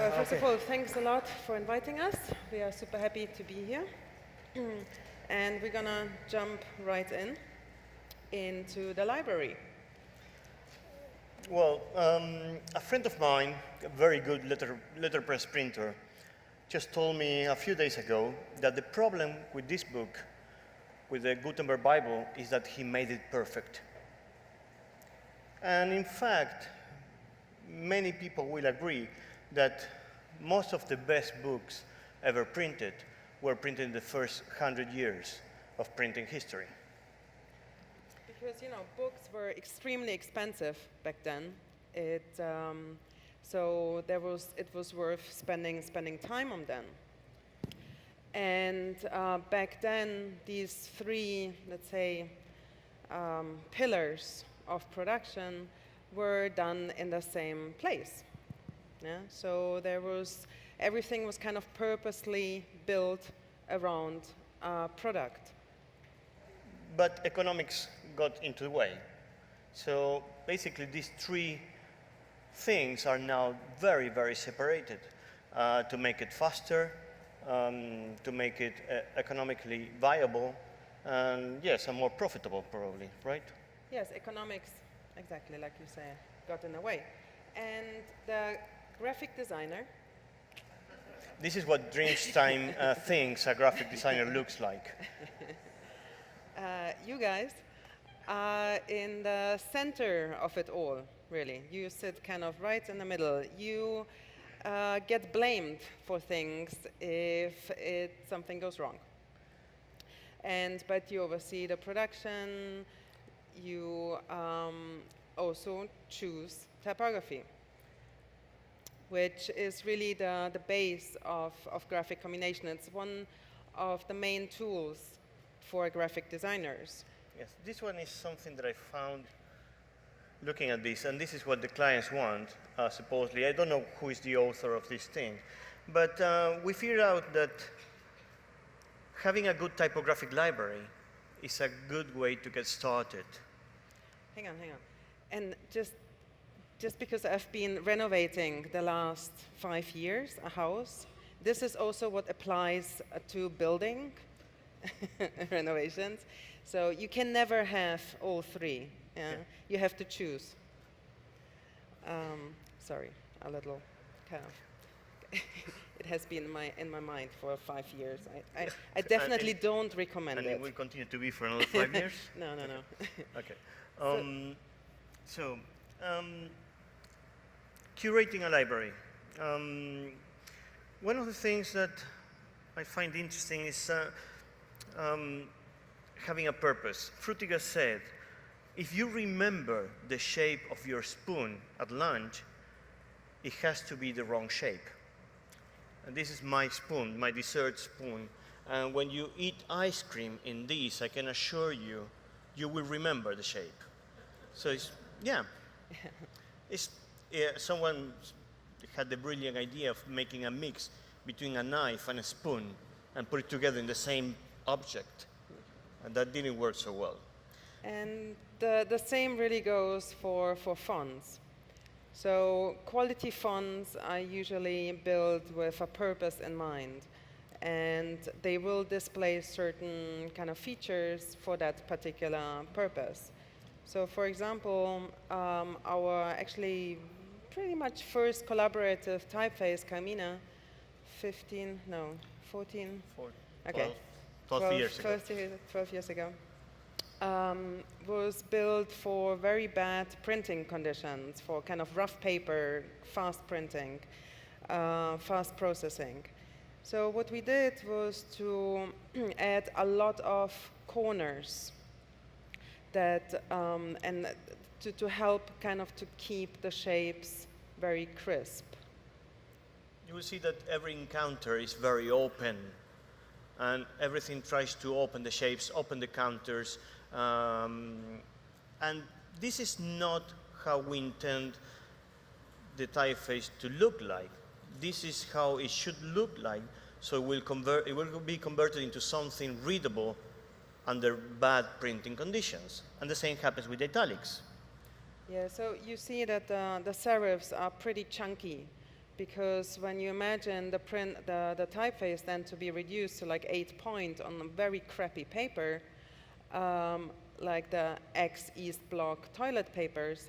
Well, first of all, thanks a lot for inviting us. We are super happy to be here. And we're going to jump right into the library. Well, a friend of mine, a very good letterpress printer, just told me a few days ago that the problem with this book, with the Gutenberg Bible, is that he made it perfect. And in fact, many people will agree that most of the best books ever printed were printed in the first 100 years of printing history. Because, you know, books were extremely expensive back then. So it was worth spending time on them. And back then, these three, let's say, pillars of production were done in the same place. Yeah? So everything was kind of purposely built around a product. But economics got into the way. So basically these three things are now very, very separated to make it faster, to make it economically viable, and yes, and more profitable probably, right? Yes, economics, exactly like you say, got in the way. And the graphic designer. This is what Dreamstime thinks a graphic designer looks like. You guys are in the center of it all, really. You sit kind of right in the middle. You get blamed for things if something goes wrong. But you oversee the production. You also choose typography, which is really the base of graphic combination. It's one of the main tools for graphic designers. Yes, this one is something that I found looking at this, and this is what the clients want, supposedly. I don't know who is the author of this thing, but we figured out that having a good typographic library is a good way to get started. Hang on. And just because I've been renovating the last 5 years a house, this is also what applies to building renovations. So you can never have all three. Yeah? Yeah. You have to choose. Sorry, a little kind of. It has been in my mind for 5 years. I definitely don't recommend it. And it will continue to be for another 5 years? No. Okay. Curating a library. One of the things that I find interesting is having a purpose. Frutiger said, if you remember the shape of your spoon at lunch, it has to be the wrong shape. And this is my spoon, my dessert spoon. And when you eat ice cream in this, I can assure you, you will remember the shape. So someone had the brilliant idea of making a mix between a knife and a spoon and put it together in the same object. And that didn't work so well. And the same really goes for fonts. So quality fonts are usually built with a purpose in mind. And they will display certain kind of features for that particular purpose. So for example, our actually pretty much first collaborative typeface, Carmina, 14, okay. 12 years ago. 12 years ago, was built for very bad printing conditions, for kind of rough paper, fast printing, fast processing. So what we did was to add a lot of corners that, and to help kind of to keep the shapes very crisp. You will see that every encounter is very open, and everything tries to open the shapes, open the counters, and this is not how we intend the typeface to look like. This is how it should look like, so it will be converted into something readable under bad printing conditions. And the same happens with italics. Yeah, so you see that the serifs are pretty chunky because when you imagine the typeface then to be reduced to like 8 point on a very crappy paper, like the X East Block toilet papers,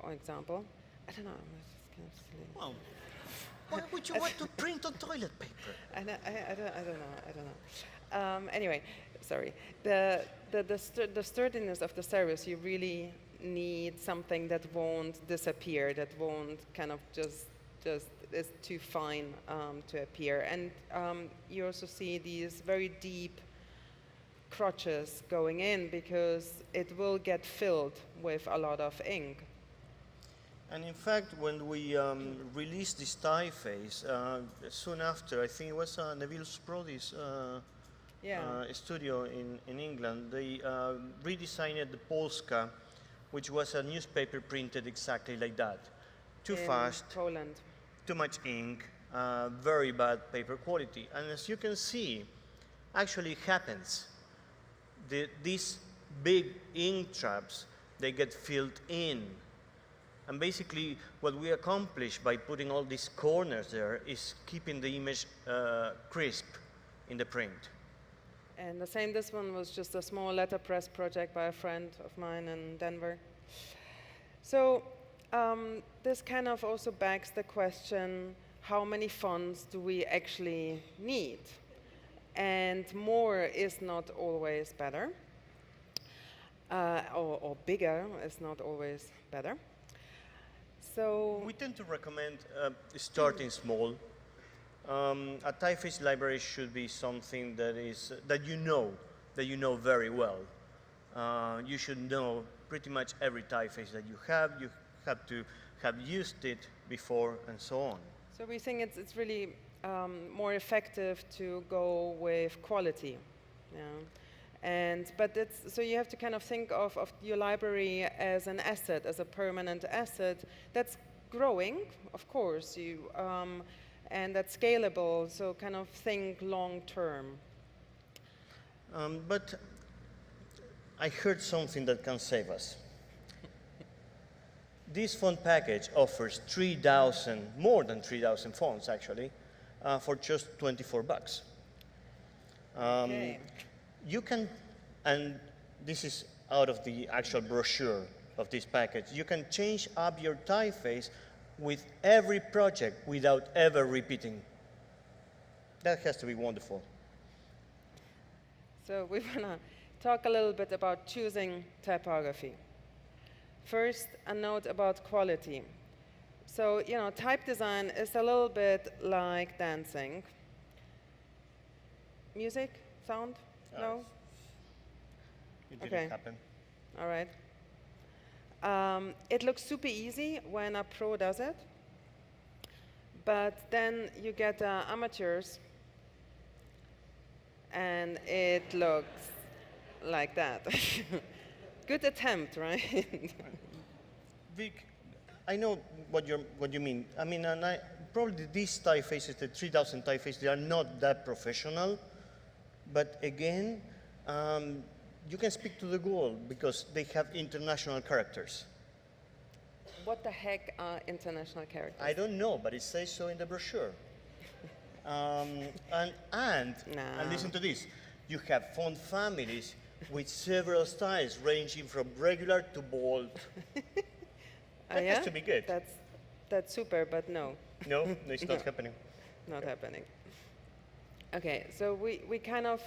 for example. I don't know. I'm just kind of silly. Well, why would you want to print on toilet paper? I don't know. Anyway, sorry. The sturdiness of the surface, you really need something that won't disappear, that won't kind of just is too fine to appear. And you also see these very deep crotches going in because it will get filled with a lot of ink. And in fact, when we released this typeface, soon after, I think it was Neville Sprodi's studio in England, they redesigned the Polska, which was a newspaper printed exactly like that. Too fast, Poland. too much ink, very bad paper quality. And as you can see, actually it happens. These big ink traps, they get filled in. And basically, what we accomplish by putting all these corners there is keeping the image crisp in the print. And the same, this one was just a small letterpress project by a friend of mine in Denver. So this kind of also begs the question, how many fonts do we actually need? And more is not always better, or bigger is not always better. So we tend to recommend starting small. A typeface library should be something that you know very well. You should know pretty much every typeface that you have. You have to have used it before, and so on. So we think it's really more effective to go with quality. Yeah. So you have to kind of think of your library as an asset, as a permanent asset that's growing, of course, and that's scalable, so kind of think long term. But I heard something that can save us. This font package offers more than 3,000 fonts actually, for just $24. Okay. You can, and this is out of the actual brochure of this package, you can change up your typeface with every project without ever repeating. That has to be wonderful. So we want to talk a little bit about choosing typography. First, a note about quality. So, type design is a little bit like dancing. Music? Sound? No? It didn't happen. All right. It looks super easy when a pro does it, but then you get amateurs, and it looks like that. Good attempt, right? Vic, I know what you mean. I mean, and probably these typefaces, the 3,000 typefaces, they are not that professional, but again, you can speak to the goal because they have international characters. What the heck are international characters? I don't know, but it says so in the brochure. And listen to this. You have font families with several styles ranging from regular to bold. That has to be good. That's super, but no. No, it's not happening. Not happening. Okay, so we kind of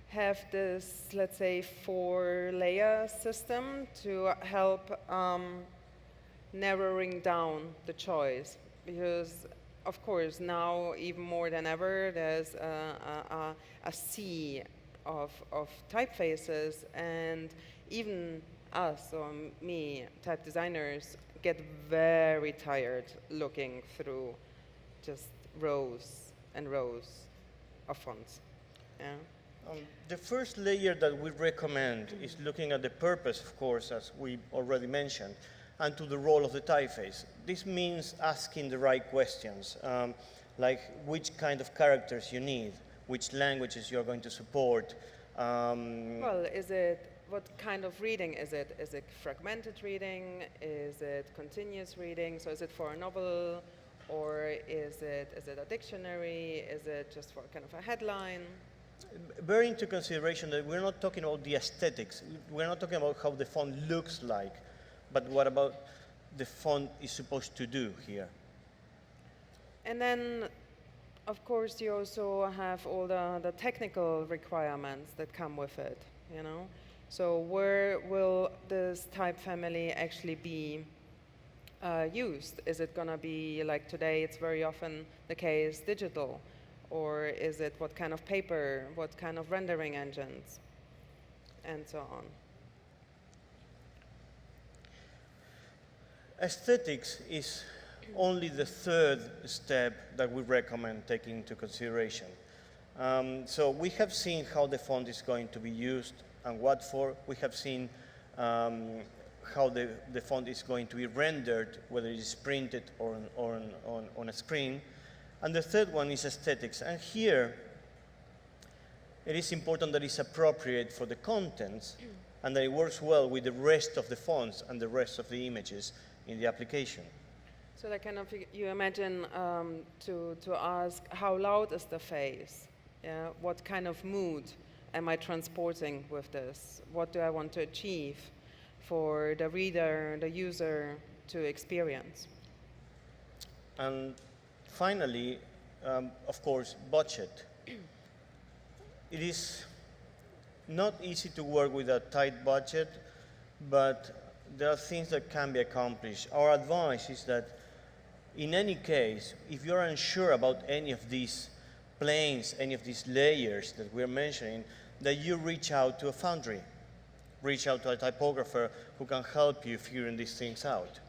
have this, let's say, 4-layer system to help narrowing down the choice. Because, of course, now even more than ever, there's a sea of typefaces, and even us, or me, type designers, get very tired looking through just rows and rows of fonts. Yeah. The first layer that we recommend is looking at the purpose, of course, as we already mentioned, and to the role of the typeface. This means asking the right questions, like which kind of characters you need, which languages you're going to support. Well, what kind of reading is it? Is it fragmented reading? Is it continuous reading? So is it for a novel Or is it a dictionary? Is it just for kind of a headline? Bear into consideration that we're not talking about the aesthetics. We're not talking about how the font looks like, but what about the font is supposed to do here. And then, of course, you also have all the technical requirements that come with it, you know? So where will this type family actually be used? Is it going to be, like today, it's very often the case, digital? Or is it what kind of paper, what kind of rendering engines, and so on? Aesthetics is only the third step that we recommend taking into consideration. So we have seen how the font is going to be used and what for. We have seen how the font is going to be rendered, whether it is printed or on a screen. And the third one is aesthetics. And here, it is important that it's appropriate for the contents and that it works well with the rest of the fonts and the rest of the images in the application. So that kind of, you imagine to ask, how loud is the face? Yeah? What kind of mood am I transporting with this? What do I want to achieve for the reader, the user to experience? And finally, of course, budget. It is not easy to work with a tight budget, but there are things that can be accomplished. Our advice is that in any case, if you're unsure about any of these planes, any of these layers that we're mentioning, that you reach out to a foundry, reach out to a typographer who can help you figuring these things out.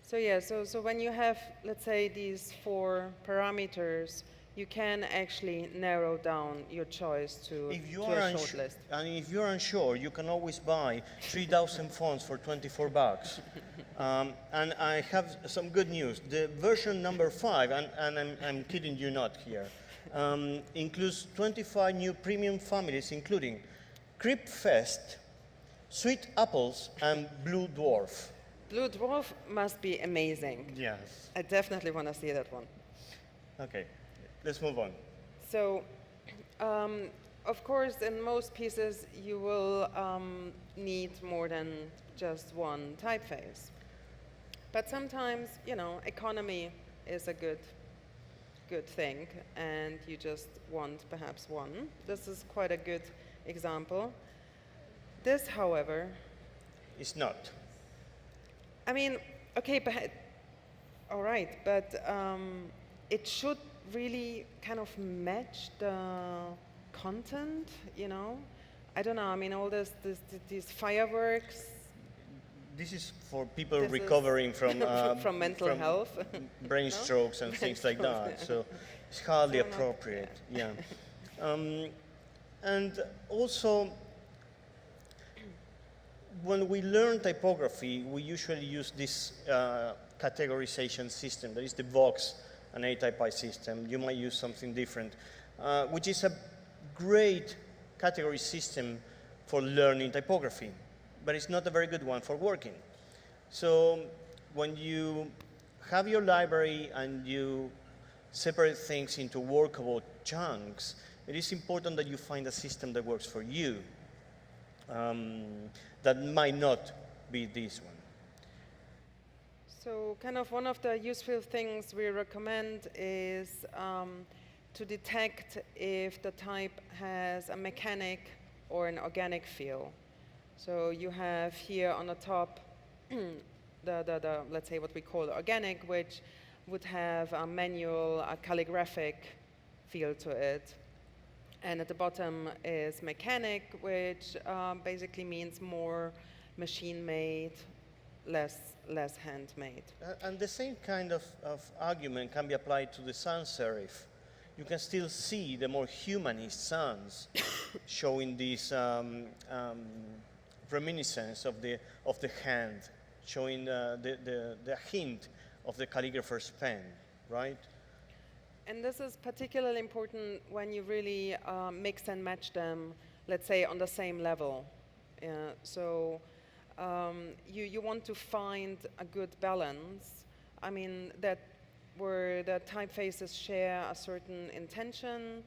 So yeah, so when you have, let's say, these 4 parameters, you can actually narrow down your choice to a short list. And if you're unsure, you can always buy 3,000 fonts for $24. And I have some good news. The version number 5, and I'm kidding you not here, includes 25 new premium families, including Creep Fest, Sweet Apples, and Blue Dwarf. Blue Dwarf must be amazing. Yes. I definitely want to see that one. Okay, let's move on. So, of course, in most pieces, you will need more than just one typeface. But sometimes, you know, economy is a good thing, and you just want perhaps one. This is quite a good example. This, however, It's not. I mean, okay, but all right, but it should really kind of match the content, you know? I don't know. I mean, all these fireworks. This is for people This is recovering from from mental health. brain No? strokes and Brain things like strokes, that. yeah. So it's hardly So not- appropriate. Yeah. And also, when we learn typography, we usually use this categorization system. That is the Vox and ATypI system. You might use something different, which is a great category system for learning typography, but it's not a very good one for working. So when you have your library and you separate things into workable chunks, it is important that you find a system that works for you. That might not be this one. So kind of one of the useful things we recommend is to detect if the type has a mechanic or an organic feel. So you have here on the top the let's say what we call organic, which would have a manual, a calligraphic feel to it. And at the bottom is mechanic, which basically means more machine-made, less handmade. And the same kind of argument can be applied to the sans serif. You can still see the more humanist sans showing this reminiscence of the hand, showing the hint of the calligrapher's pen, right? And this is particularly important when you really mix and match them, let's say, on the same level. So you want to find a good balance. I mean, that where the typefaces share a certain intention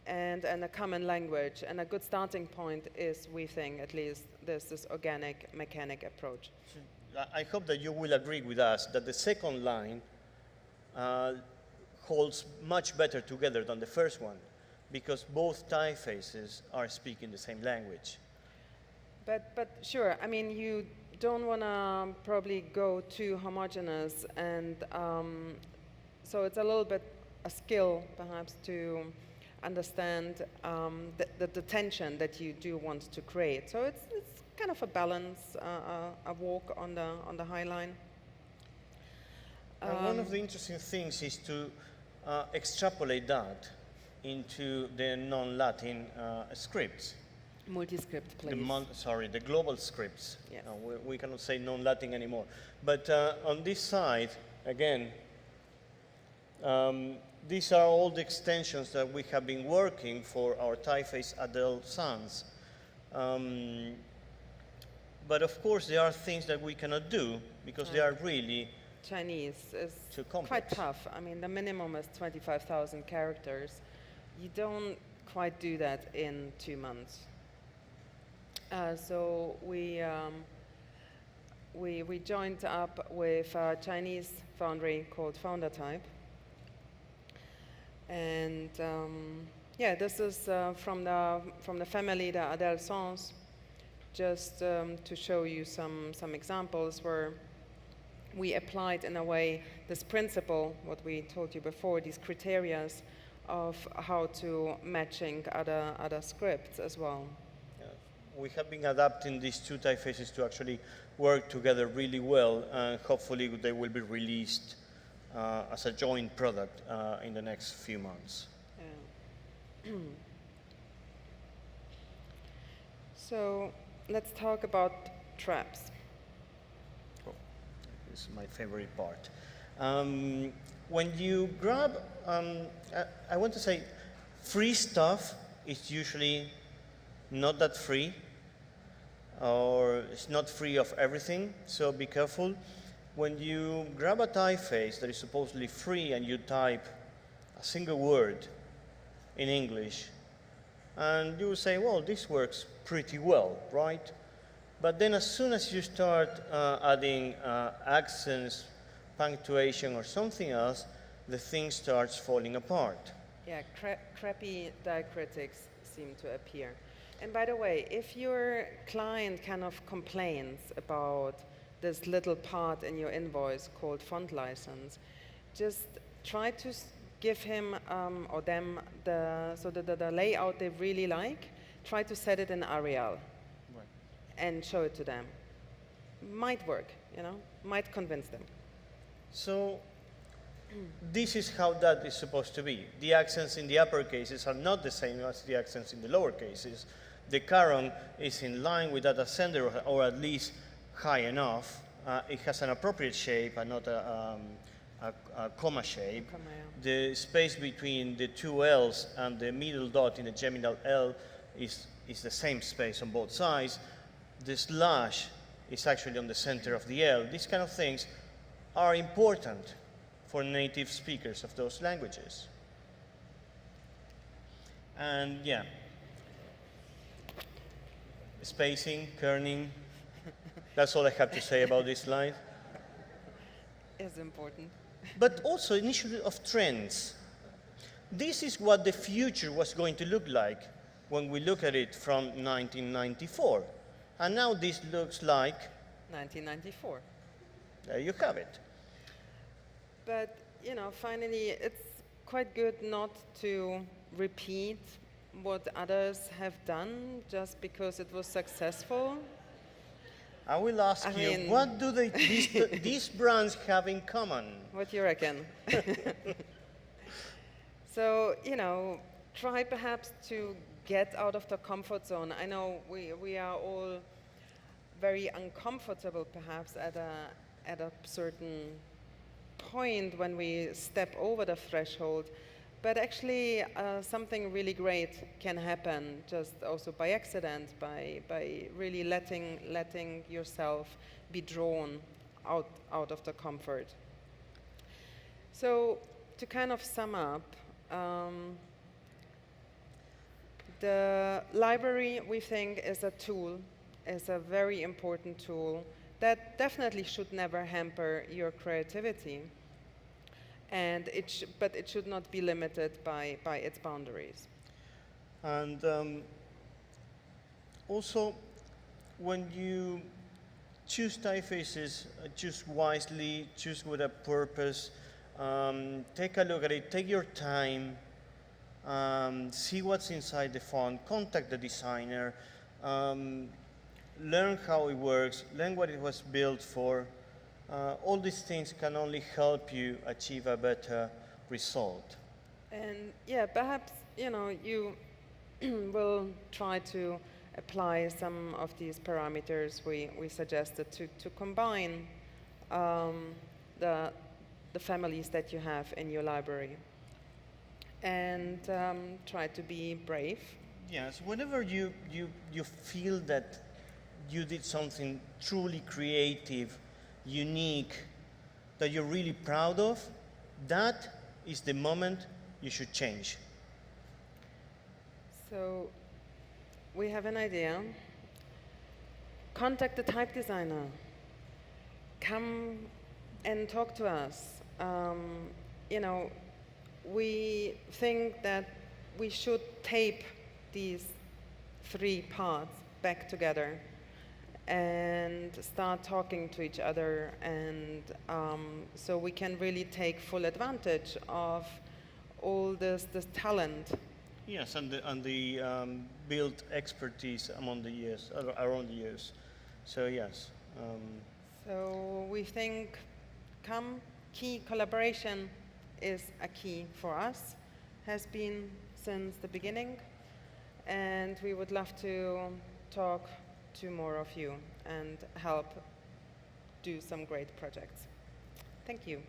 and a common language. And a good starting point is, we think at least, this organic mechanic approach. I hope that you will agree with us that the second line holds much better together than the first one, because both typefaces are speaking the same language. But sure, I mean, you don't want to probably go too homogeneous, and so it's a little bit a skill, perhaps, to understand the tension that you do want to create. So it's kind of a balance, a walk on the high line. And one of the interesting things is to extrapolate that into the non-Latin scripts. Multi-script, please. The global scripts. Yes. We cannot say non-Latin anymore. But on this side, again, these are all the extensions that we have been working for our typeface adult sons. But of course, there are things that we cannot do because they are really Chinese is too complex. quite tough. I mean, the minimum is 25,000 characters. You don't quite do that in 2 months. So we joined up with a Chinese foundry called Type, and yeah, this is from the family, the Adel Sans, just to show you some examples where we applied in a way this principle, what we told you before, these criteria of how to matching other scripts as well. We have been adapting these two typefaces to actually work together really well, and hopefully they will be released as a joint product in the next few months. Yeah. So let's talk about traps. Oh, this is my favorite part. When you grab, I want to say, free stuff is usually not that free, or it's not free of everything, so be careful. When you grab a typeface that is supposedly free and you type a single word in English, and you will say, well, this works pretty well, right? But then as soon as you start adding accents, punctuation, or something else, the thing starts falling apart. Yeah, crappy diacritics seem to appear. And by the way, if your client kind of complains about this little part in your invoice called font license, just try to give him or them the layout they really like. Try to set it in Arial, right, and show it to them. Might work, you know, might convince them. So this is how that is supposed to be. The accents in the upper cases are not the same as the accents in the lower cases. The caron is in line with that ascender, or at least high enough. It has an appropriate shape and not a comma shape. Comma, yeah. The space between the two L's and the middle dot in the geminal L is the same space on both sides. The slash is actually on the center of the L. These kind of things are important for native speakers of those languages. And yeah, spacing, kerning, that's all I have to say about this slide. It's important. But also an issue of trends. This is what the future was going to look like when we look at it from 1994. And now this looks like 1994. There you have it. But, you know, finally, it's quite good not to repeat what others have done just because it was successful. I will ask you, what do these brands have in common? What do you reckon? So, you know, try perhaps to get out of the comfort zone. I know we are all very uncomfortable perhaps at a certain point when we step over the threshold. But actually, something really great can happen just also by accident, by really letting yourself be drawn out of the comfort. So to kind of sum up, the library, we think, is a tool, is a very important tool that definitely should never hamper your creativity. And but it should not be limited by its boundaries. And also, when you choose typefaces, choose wisely, choose with a purpose, take a look at it, take your time, see what's inside the font, contact the designer, learn how it works, learn what it was built for. All these things can only help you achieve a better result. And yeah, perhaps, you will try to apply some of these parameters we suggested to combine the families that you have in your library. And try to be brave. Yes, whenever you feel that you did something truly creative, unique, that you're really proud of, that is the moment you should change. So we have an idea. Contact the type designer. Come and talk to us. We think that we should tape these 3 parts back together and start talking to each other, and so we can really take full advantage of all this talent. Yes, and the built expertise among the years, around the years. So yes. So we think key collaboration is a key for us, has been since the beginning, and we would love to talk to more of you and help do some great projects. Thank you.